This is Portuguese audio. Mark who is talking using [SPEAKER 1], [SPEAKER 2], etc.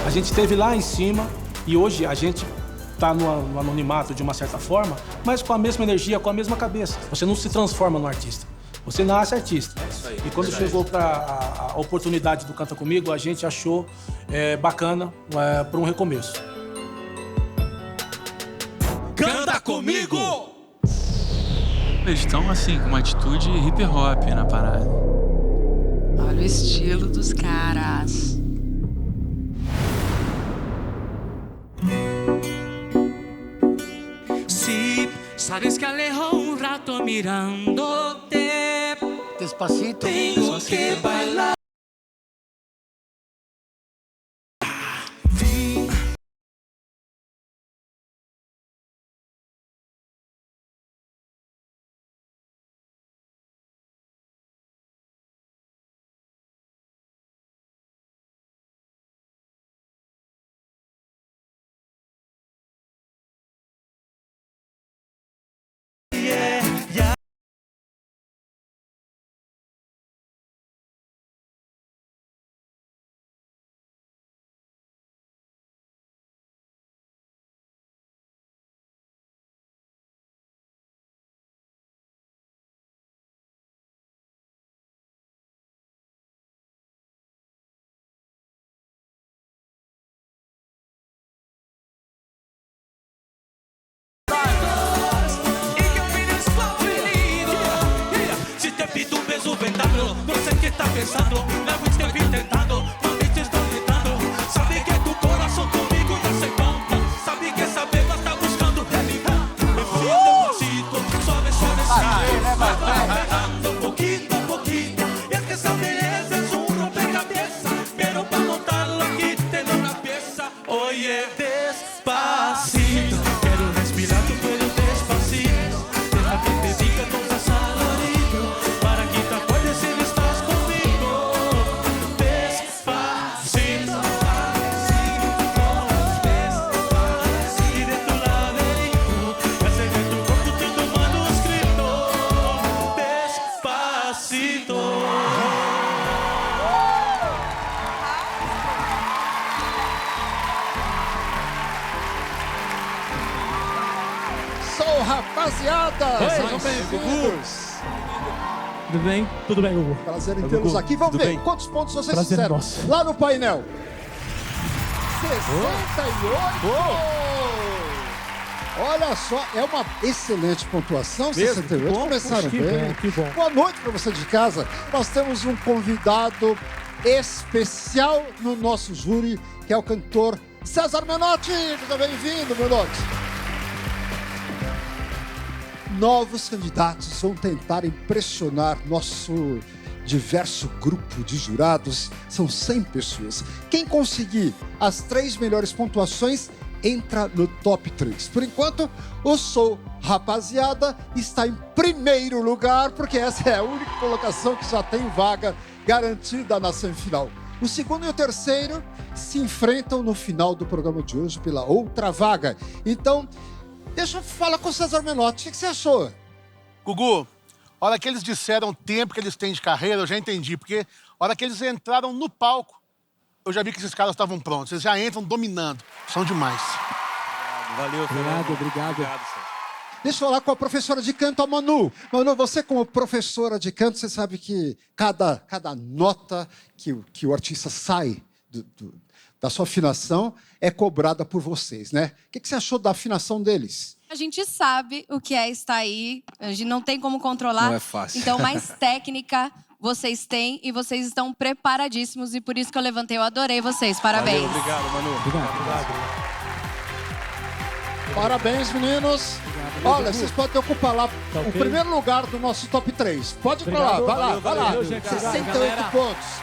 [SPEAKER 1] A gente esteve lá em cima e hoje a gente tá no anonimato de uma certa forma, mas com a mesma energia, com a mesma cabeça. Você não se transforma no artista. Você nasce artista. E quando chegou para a oportunidade do Canta Comigo, a gente achou bacana para um recomeço.
[SPEAKER 2] Canta comigo!
[SPEAKER 3] Eles estão assim, com uma atitude hip hop na parada.
[SPEAKER 4] Olha o estilo dos caras.
[SPEAKER 2] Sí, sabes que alejo un rato mirándote.
[SPEAKER 5] Despacito.
[SPEAKER 2] Tengo que bailar. No sé qué estás pensando, me fuiste intentando, mami te estoy gritando. Sabe que tu corazón conmigo ya se compra. Sabe que esa beba está buscando realidad. Me fui despacito, suave, suave, bajando poquito a poquito. Y es que esa belleza es un rompecabezas, pero para montarlo aquí tengo una pieza. Oye, despacito, quiero respirar tu cuello despacito. Deja que te diga cosas al oído, para que te acuerdes si no estás conmigo. Despacito, despacito, y de tu laberinto, hace de tu cuerpo todo manuscrito. Despacito.
[SPEAKER 5] Sou rapaziada! Sejam bem-vindos!
[SPEAKER 6] Tudo bem? Tudo bem, Gugu.
[SPEAKER 5] Prazer em
[SPEAKER 6] Oi,
[SPEAKER 5] tê-los
[SPEAKER 6] Gugu.
[SPEAKER 5] aqui. Vamos
[SPEAKER 6] Tudo
[SPEAKER 5] ver
[SPEAKER 6] bem?
[SPEAKER 5] quantos pontos vocês
[SPEAKER 6] Prazer
[SPEAKER 5] fizeram
[SPEAKER 6] nosso.
[SPEAKER 5] lá no painel. 68! Olha só, é uma excelente pontuação, 68.
[SPEAKER 6] Que bom,
[SPEAKER 5] Começaram
[SPEAKER 6] que
[SPEAKER 5] bem.
[SPEAKER 6] bom, que bom.
[SPEAKER 5] Boa noite para você de casa. Nós temos um convidado especial no nosso júri, que é o cantor César Menotti. Muito bem-vindo, Menotti. Novos candidatos vão tentar impressionar nosso diverso grupo de jurados. São 100 pessoas. Quem conseguir as 3 melhores pontuações entra no top 3. Por enquanto, o Sou Rapaziada está em primeiro lugar, porque essa é a única colocação que já tem vaga garantida na semifinal. O segundo e o terceiro se enfrentam no final do programa de hoje pela outra vaga. Então, deixa eu falar com o César Menotti. O que você achou?
[SPEAKER 7] Gugu, a hora que eles disseram o tempo que eles têm de carreira, eu já entendi. Porque a hora que eles entraram no palco, eu já vi que esses caras estavam prontos. Eles já entram dominando. São demais.
[SPEAKER 6] Valeu, Fernando. Obrigado.
[SPEAKER 5] Deixa eu falar com a professora de canto, a Manu. Manu, você como professora de canto, você sabe que cada nota que o artista sai da sua afinação é cobrada por vocês, né? O que você achou da afinação deles?
[SPEAKER 8] A gente sabe o que é estar aí, a gente não tem como controlar.
[SPEAKER 9] Não é fácil.
[SPEAKER 8] Então, mais técnica vocês têm e vocês estão preparadíssimos. E por isso que eu levantei, eu adorei vocês. Parabéns.
[SPEAKER 9] Valeu, obrigado, Manu.
[SPEAKER 6] Obrigado.
[SPEAKER 5] Parabéns, meninos. Olha, vocês podem ocupar lá
[SPEAKER 6] Tá
[SPEAKER 5] o
[SPEAKER 6] ok?
[SPEAKER 5] primeiro lugar do nosso top 3. Pode ir pra lá,
[SPEAKER 6] Obrigado.
[SPEAKER 5] vai lá,
[SPEAKER 6] Valeu,
[SPEAKER 5] vai lá.
[SPEAKER 6] valeu, gente.
[SPEAKER 5] 68
[SPEAKER 6] Galera.
[SPEAKER 5] pontos.